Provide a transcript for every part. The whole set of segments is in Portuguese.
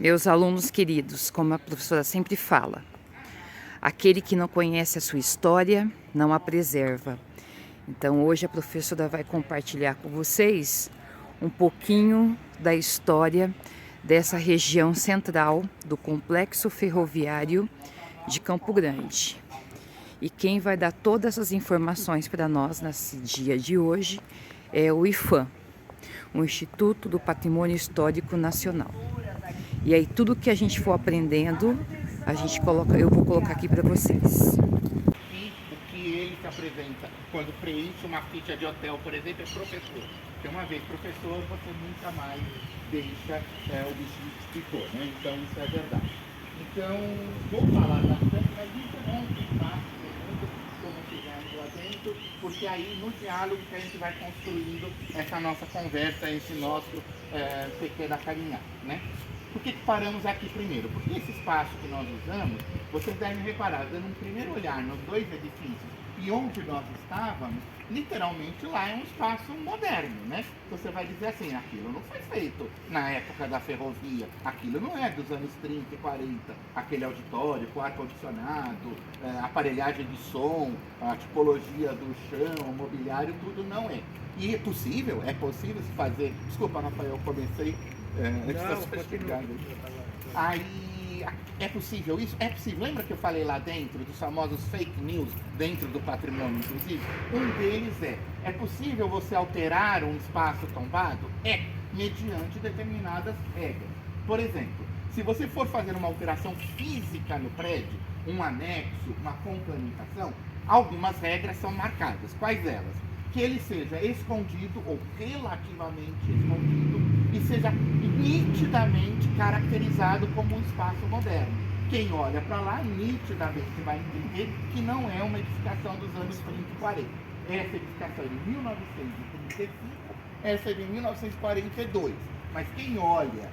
Meus alunos queridos, como a professora sempre fala, aquele que não conhece a sua história não a preserva. Então hoje a professora vai compartilhar com vocês um pouquinho da história dessa região central do complexo ferroviário de Campo Grande. E quem vai dar todas as informações para nós nesse dia de hoje é o IPHAN, o Instituto do Patrimônio Histórico Nacional. E aí tudo que a gente for aprendendo, eu vou colocar aqui para vocês. E o que ele se apresenta quando preenche uma ficha de hotel, por exemplo, é professor. Porque uma vez professor, você nunca mais deixa o bichinho que ficou, né? Então isso é verdade. Então, vou falar bastante, mas isso não é fácil, como chegamos lá dentro, porque aí no diálogo que a gente vai construindo essa nossa conversa, esse nosso pequena caminhada, né? Por que paramos aqui primeiro? Porque esse espaço que nós usamos, vocês devem reparar, dando um primeiro olhar nos dois edifícios e onde nós estávamos, literalmente lá é um espaço moderno, né? Você vai dizer assim, aquilo não foi feito na época da ferrovia, aquilo não é dos anos 30 e 40, aquele auditório com ar-condicionado, aparelhagem de som, a tipologia do chão, o mobiliário, tudo não é. E é possível se fazer, desculpa Rafael, eu comecei antes da sua chegada. Aí, é possível isso? É possível. Lembra que eu falei lá dentro dos famosos fake news dentro do patrimônio, inclusive? Um deles é possível você alterar um espaço tombado? É, mediante determinadas regras. Por exemplo, se você for fazer uma alteração física no prédio, um anexo, uma complementação, algumas regras são marcadas. Quais elas? Que ele seja escondido ou relativamente escondido e seja nitidamente caracterizado como um espaço moderno. Quem olha para lá nitidamente vai entender que não é uma edificação dos anos 30 e 40. Essa edificação é de 1935, essa é de 1942. Mas quem olha,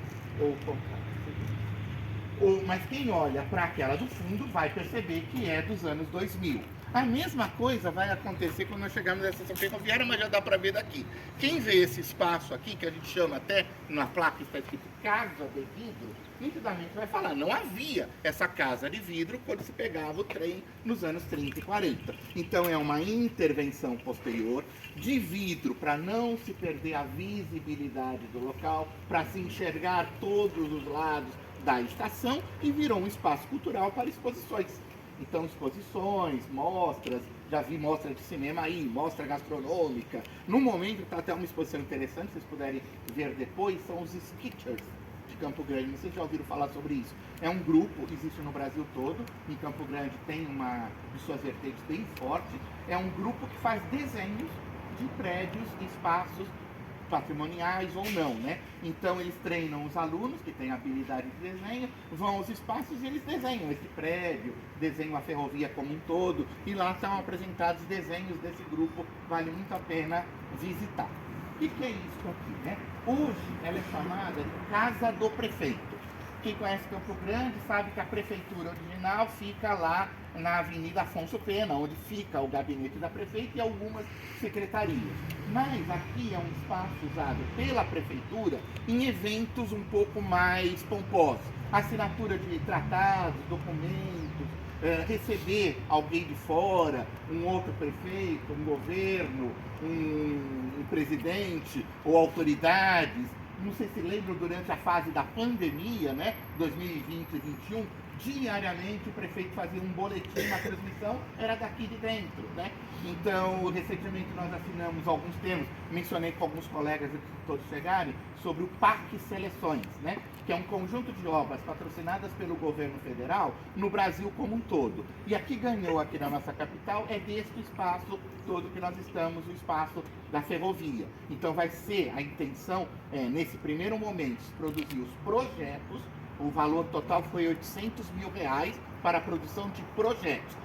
mas quem olha para aquela do fundo vai perceber que é dos anos 2000. A mesma coisa vai acontecer quando nós chegarmos na estação ferroviária, mas já dá para ver daqui. Quem vê esse espaço aqui, que a gente chama até na placa está escrito casa de vidro, nitidamente vai falar, não havia essa casa de vidro quando se pegava o trem nos anos 30 e 40. Então é uma intervenção posterior de vidro para não se perder a visibilidade do local, para se enxergar todos os lados da estação e virou um espaço cultural para exposições. Então, exposições, mostras, já vi mostra de cinema aí, mostra gastronômica. No momento está até uma exposição interessante, se vocês puderem ver depois, são os Sketchers de Campo Grande. Não sei se já ouviram falar sobre isso. É um grupo, existe no Brasil todo, em Campo Grande tem uma de suas vertentes bem forte. É um grupo que faz desenhos de prédios, espaços patrimoniais ou não, né? Então eles treinam os alunos que têm habilidade de desenho, vão aos espaços e eles desenham esse prédio, desenham a ferrovia como um todo, e lá estão apresentados desenhos desse grupo, vale muito a pena visitar. E que é isso aqui, né? Hoje ela é chamada de Casa do Prefeito. Quem conhece Campo Grande sabe que a prefeitura original fica lá na Avenida Afonso Pena, onde fica o gabinete da prefeita e algumas secretarias. Mas aqui é um espaço usado pela prefeitura em eventos um pouco mais pomposos. Assinatura de tratados, documentos, receber alguém de fora, um outro prefeito, um governo, um presidente ou autoridades. Não sei se lembram, durante a fase da pandemia, né, 2020 e 2021, diariamente o prefeito fazia um boletim, uma transmissão, era daqui de dentro, né? Então, recentemente nós assinamos alguns termos, mencionei com alguns colegas antes de todos chegarem, sobre o PAC Seleções, né? Que é um conjunto de obras patrocinadas pelo governo federal no Brasil como um todo. E aqui ganhou, aqui na nossa capital, é deste espaço todo que nós estamos, o espaço da ferrovia. Então vai ser, a intenção, nesse primeiro momento, produzir os projetos. O valor total foi R$800 mil para a produção de projetos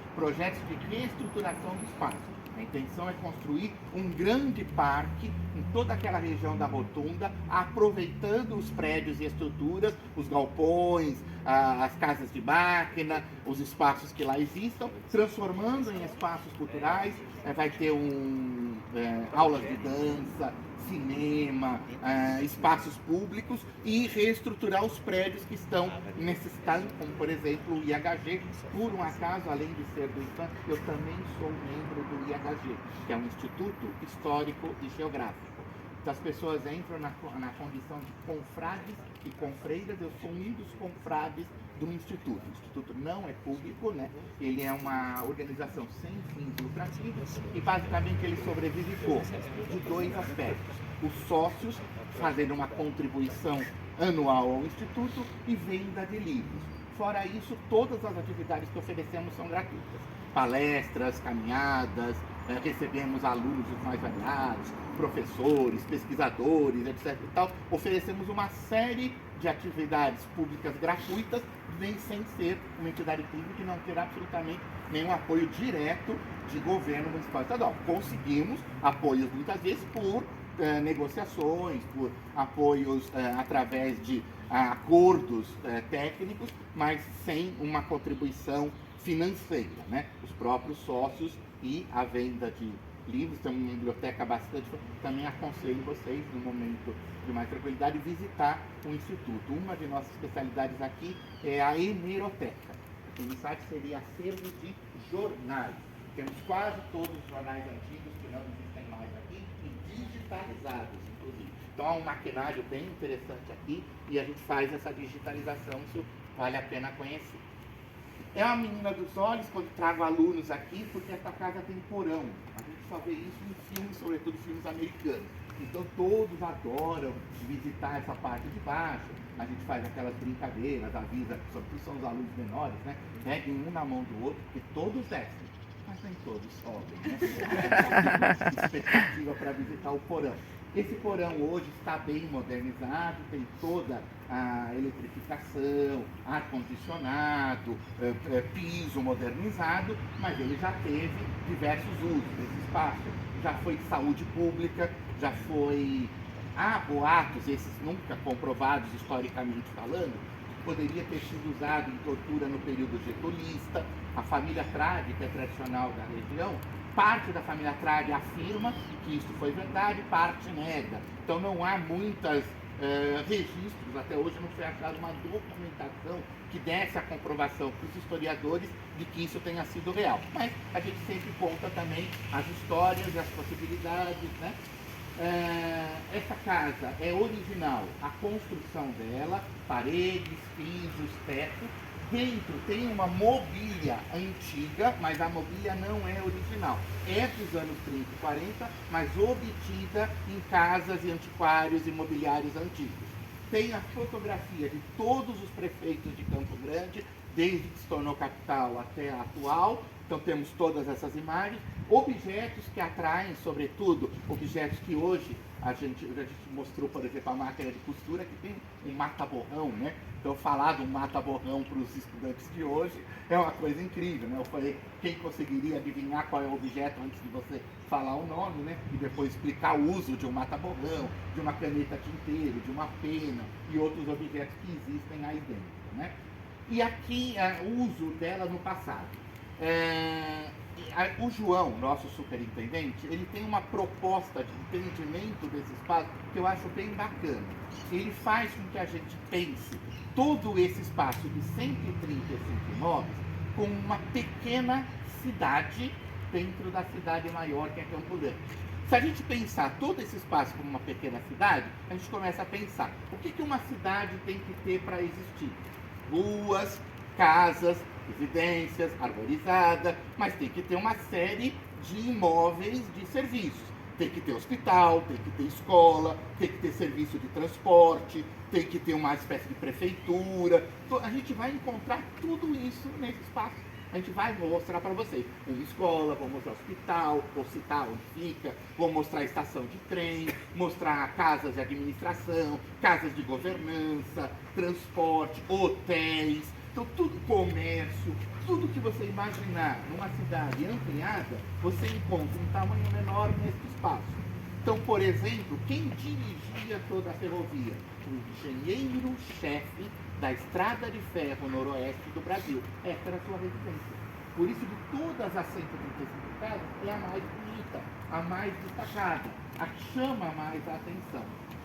de reestruturação do espaço. A intenção é construir um grande parque em toda aquela região da rotunda, aproveitando os prédios e estruturas, os galpões, as casas de máquina, os espaços que lá existam, transformando em espaços culturais. Vai ter aulas de dança, cinema, espaços públicos e reestruturar os prédios que estão necessitados, como por exemplo o IHG. Por um acaso, além de ser do IFAM, eu também sou membro do IHG, que é um Instituto Histórico e Geográfico. Então as pessoas entram na condição de confrades e confreiras. Eu sou um dos confrades do Instituto. O Instituto não é público, né? Ele é uma organização sem fins lucrativos e basicamente ele sobrevive de dois aspectos. Os sócios fazendo uma contribuição anual ao Instituto e venda de livros. Fora isso, todas as atividades que oferecemos são gratuitas. Palestras, caminhadas, recebemos alunos dos mais variados, professores, pesquisadores, etc. e tal. Oferecemos uma série de atividades públicas gratuitas, nem sem ser uma entidade pública e não ter absolutamente nenhum apoio direto de governo municipal e estadual. Conseguimos apoios muitas vezes por negociações, por apoios através de acordos técnicos, mas sem uma contribuição financeira, né? Os próprios sócios e a venda de livros, temos uma biblioteca bastante, também aconselho vocês, no momento de mais tranquilidade, visitar o Instituto. Uma de nossas especialidades aqui é a hemeroteca. O insight seria acervo de jornais. Temos quase todos os jornais antigos que não existem mais aqui e digitalizados, inclusive. Então há um maquinário bem interessante aqui e a gente faz essa digitalização, isso vale a pena conhecer. É uma menina dos olhos quando trago alunos aqui, porque essa casa tem porão. A gente só vê isso em filmes, sobretudo filmes americanos. Então todos adoram visitar essa parte de baixo. A gente faz aquelas brincadeiras, avisa, sobretudo são os alunos menores, né? Peguem um na mão do outro, porque todos descem. Mas nem todos sobem, né? Expectativa para visitar o porão. Esse porão hoje está bem modernizado, tem toda a eletrificação, ar-condicionado, piso modernizado, mas ele já teve diversos usos. Esse espaço já foi de saúde pública, já foi... Há boatos, esses nunca comprovados historicamente falando, que poderia ter sido usado em tortura no período getulista. A família Tradi, que é tradicional da região, parte da família Tradi afirma que isso foi verdade, parte nega. Então não há muitos registros, até hoje não foi achada uma documentação que desse a comprovação para os historiadores de que isso tenha sido real. Mas a gente sempre conta também as histórias e as possibilidades, né? Essa casa é original, a construção dela, paredes, pisos, teto. Dentro tem uma mobília antiga, mas a mobília não é original. É dos anos 30 e 40, mas obtida em casas e antiquários e imobiliários antigos. Tem a fotografia de todos os prefeitos de Campo Grande, desde que se tornou capital até a atual. Então temos todas essas imagens, objetos que atraem, sobretudo, objetos que hoje a gente mostrou, por exemplo, a máquina de costura, que tem um mata-borrão, né? Então falar de um mata-borrão para os estudantes de hoje é uma coisa incrível, né? Eu falei, quem conseguiria adivinhar qual é o objeto antes de você falar o nome, né? E depois explicar o uso de um mata-borrão, de uma caneta tinteiro, de uma pena e outros objetos que existem aí dentro, né? E aqui o uso dela no passado. O João, nosso superintendente, ele tem uma proposta de entendimento desse espaço que eu acho bem bacana. Ele faz com que a gente pense todo esse espaço de 135 imóveis como uma pequena cidade dentro da cidade maior que é Campo Grande. Se a gente pensar todo esse espaço como uma pequena cidade, a gente começa a pensar o que uma cidade tem que ter para existir. Ruas, casas, residências, arborizada, mas tem que ter uma série de imóveis de serviços. Tem que ter hospital, tem que ter escola, tem que ter serviço de transporte, tem que ter uma espécie de prefeitura. Então, a gente vai encontrar tudo isso nesse espaço. A gente vou mostrar para vocês uma escola, vou mostrar hospital, vou citar onde fica, vou mostrar a estação de trem, mostrar casas de administração, casas de governança, transporte, hotéis, então tudo, comércio, tudo que você imaginar numa cidade ampliada, você encontra um tamanho menor nesse espaço. Então, por exemplo, quem dirigia toda a ferrovia? O engenheiro-chefe da Estrada de Ferro Noroeste do Brasil. Essa era a sua residência. Por isso, de todas as 135 casas, é a mais bonita, a mais destacada, a que chama mais a atenção.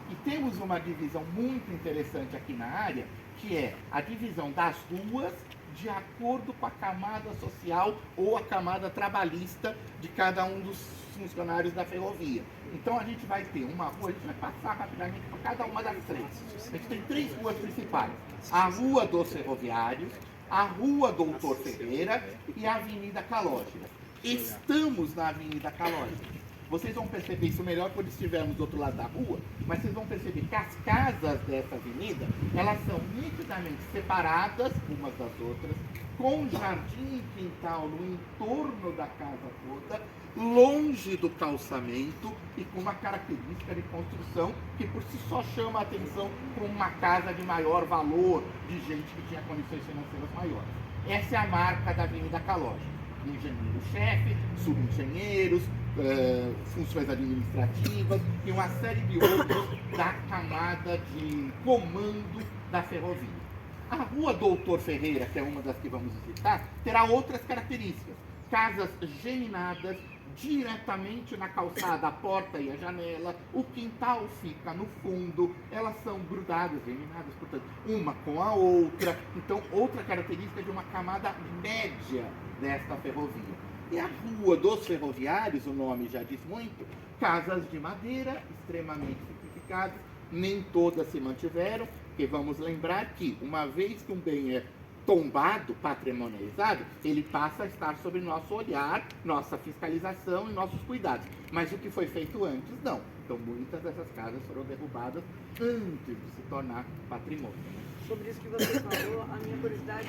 E temos uma divisão muito interessante aqui na área, que é a divisão das ruas de acordo com a camada social ou a camada trabalhista de cada um dos funcionários da ferrovia. Então a gente vai ter uma rua, a gente vai passar rapidamente por cada uma das três. A gente tem 3 ruas principais: a Rua dos Ferroviários, a Rua Doutor Ferreira e a Avenida Calógeras. Estamos na Avenida Calógeras. Vocês vão perceber isso melhor quando estivermos do outro lado da rua, mas vocês vão perceber que as casas dessa avenida, elas são nitidamente separadas umas das outras, com jardim e quintal no entorno da casa toda, longe do calçamento e com uma característica de construção que por si só chama a atenção para uma casa de maior valor, de gente que tinha condições financeiras maiores. Essa é a marca da Avenida Calógeras. Engenheiro-chefe, subengenheiros, funções administrativas e uma série de outros da camada de comando da ferrovia. A Rua Doutor Ferreira, que é uma das que vamos visitar, terá outras características. Casas geminadas, diretamente na calçada, a porta e a janela, o quintal fica no fundo, elas são grudadas, geminadas, portanto, uma com a outra. Então, outra característica de uma camada média desta ferrovia. E a Rua dos Ferroviários, o nome já diz muito, casas de madeira extremamente simplificadas, nem todas se mantiveram, porque vamos lembrar que, uma vez que um bem é tombado, patrimonializado, ele passa a estar sob nosso olhar, nossa fiscalização e nossos cuidados. Mas o que foi feito antes, não. Então, muitas dessas casas foram derrubadas antes de se tornar patrimônio. Sobre isso que você falou, a minha curiosidade...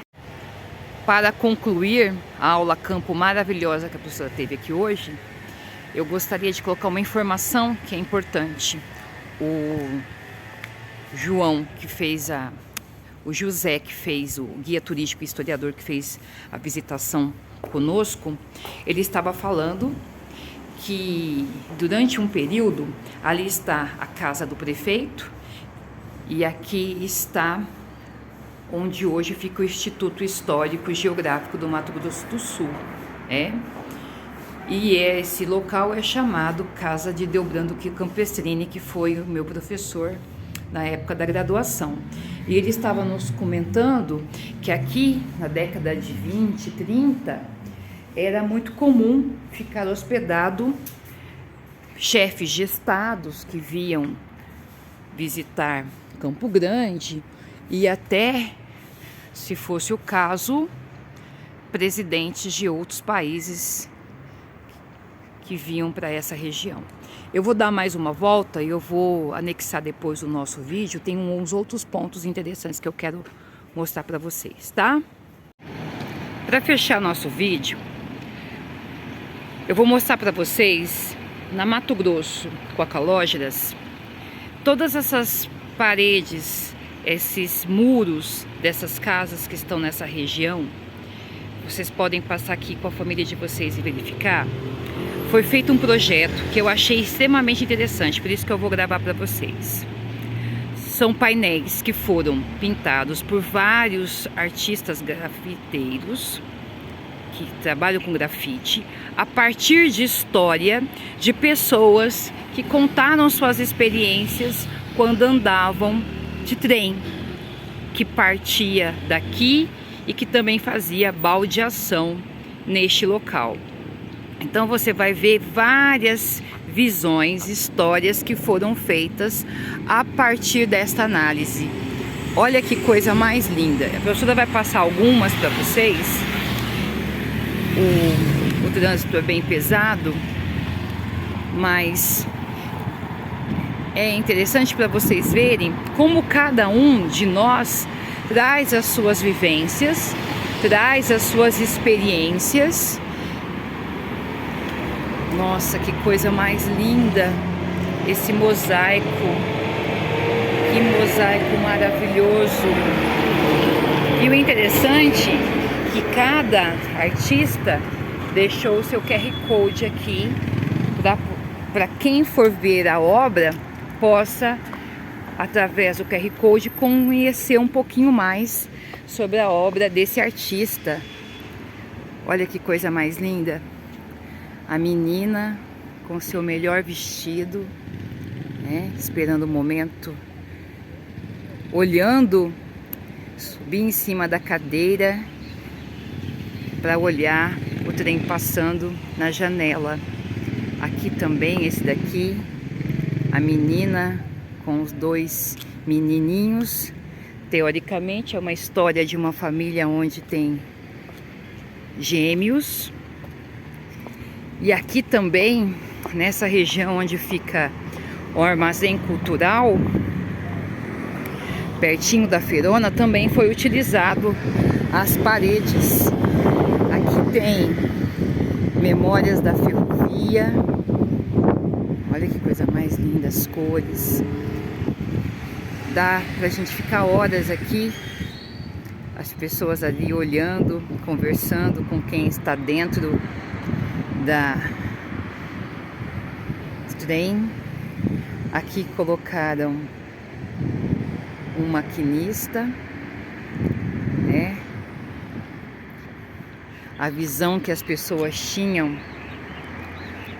Para concluir a aula campo maravilhosa que a professora teve aqui hoje, eu gostaria de colocar uma informação que é importante. O José, que fez o guia turístico e historiador, que fez a visitação conosco, ele estava falando que durante um período ali está a casa do prefeito e aqui está onde hoje fica o Instituto Histórico e Geográfico do Mato Grosso do Sul. E esse local é chamado Casa de Deobrando Campestrini, que foi o meu professor na época da graduação. E ele estava nos comentando que aqui, na década de 20, 30, era muito comum ficar hospedado chefes de estados que vinham visitar Campo Grande e até, se fosse o caso, presidentes de outros países que vinham para essa região. Eu vou dar mais uma volta e eu vou anexar depois o nosso vídeo. Tem uns outros pontos interessantes que eu quero mostrar para vocês, tá? Para fechar nosso vídeo, eu vou mostrar para vocês, na Mato Grosso, com a Calógeras, todas essas paredes, esses muros dessas casas que estão nessa região. Vocês podem passar aqui com a família de vocês e verificar. Foi feito um projeto que eu achei extremamente interessante, por isso que eu vou gravar para vocês. São painéis que foram pintados por vários artistas grafiteiros que trabalham com grafite, a partir de história de pessoas que contaram suas experiências quando andavam de trem, que partia daqui e que também fazia baldeação neste local. Então você vai ver várias visões, histórias que foram feitas a partir desta análise. Olha que coisa mais linda. A professora vai passar algumas para vocês. O trânsito é bem pesado, mas é interessante para vocês verem como cada um de nós traz as suas vivências, traz as suas experiências. Nossa, que coisa mais linda esse mosaico, que mosaico maravilhoso. E o interessante é que cada artista deixou o seu QR Code aqui para quem for ver a obra possa, através do QR Code, conhecer um pouquinho mais sobre a obra desse artista Olha que coisa mais linda. A menina com seu melhor vestido, né? Esperando o momento, olhando, subir em cima da cadeira para olhar o trem passando na janela. Aqui também, esse daqui, a menina com os dois menininhos. Teoricamente é uma história de uma família onde tem gêmeos. E aqui também, nessa região onde fica o armazém cultural, pertinho da feirona, também foi utilizado as paredes. Aqui tem memórias da ferrovia. Olha que coisa mais linda, as cores. Dá pra gente ficar horas aqui, as pessoas ali olhando, conversando com quem está dentro do trem. Aqui colocaram um maquinista, né? A visão que as pessoas tinham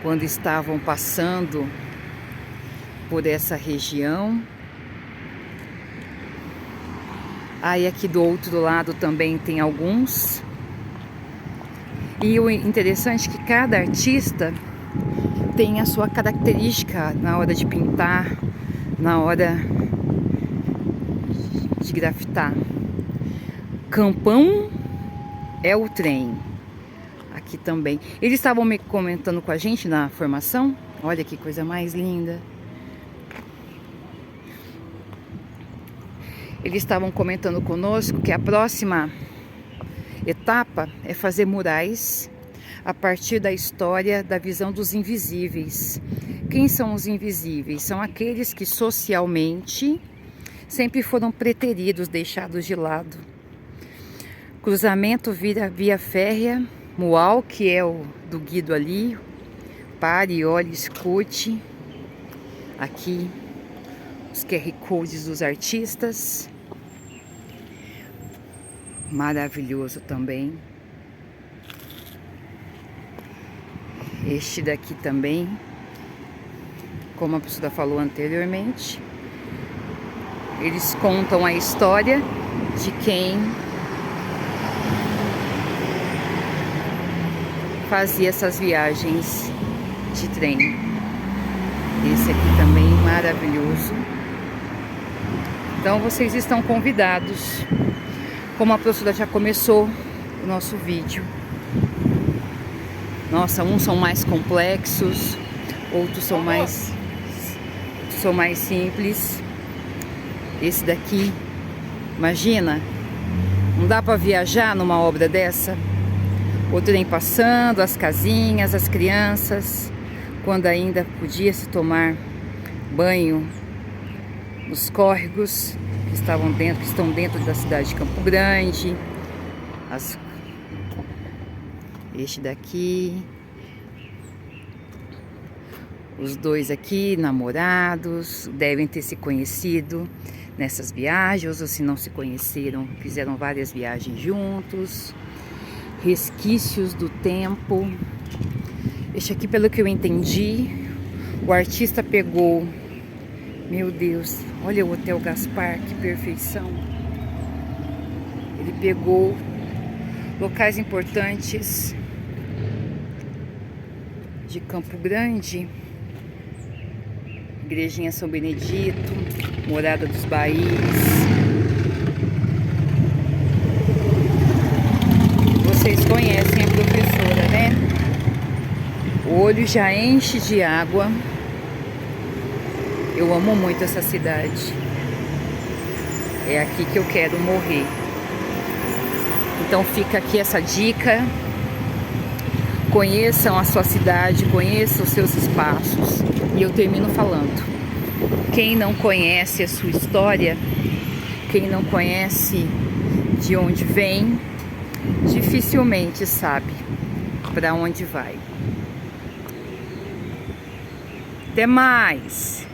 quando estavam passando por essa região. Aí aqui do outro lado também tem alguns. E o interessante é que cada artista tem a sua característica na hora de pintar, na hora de grafitar. Campão é o trem. Aqui também. Eles estavam me comentando com a gente na formação. Olha que coisa mais linda. Eles estavam comentando conosco que a próxima etapa é fazer murais a partir da história da visão dos invisíveis. Quem são os invisíveis? São aqueles que socialmente sempre foram preteridos, deixados de lado. Cruzamento via férrea, mual, que é o do Guido ali. Pare, olhe, escute. Aqui os QR Codes dos artistas. Maravilhoso também. Este daqui também, como a pessoa falou anteriormente, eles contam a história de quem fazia essas viagens de trem. Esse aqui também maravilhoso. Então vocês estão convidados. Como a professora já começou o nosso vídeo. Nossa, uns são mais complexos, outros são mais simples. Esse daqui, imagina, não dá para viajar numa obra dessa? O trem passando, as casinhas, as crianças, quando ainda podia se tomar banho nos córregos que estão dentro da cidade de Campo Grande. Este daqui, os dois aqui, namorados, devem ter se conhecido nessas viagens, ou se não se conheceram, fizeram várias viagens juntos. Resquícios do tempo. Este aqui, pelo que eu entendi, o artista pegou, meu Deus, olha o Hotel Gaspar, que perfeição. Ele pegou locais importantes de Campo Grande, Igrejinha São Benedito, Morada dos Baís. Vocês conhecem a professora, né? O olho já enche de água. Eu amo muito essa cidade. É aqui que eu quero morrer. Então fica aqui essa dica. Conheçam a sua cidade, conheçam os seus espaços. E eu termino falando. Quem não conhece a sua história, quem não conhece de onde vem, dificilmente sabe para onde vai. Até mais!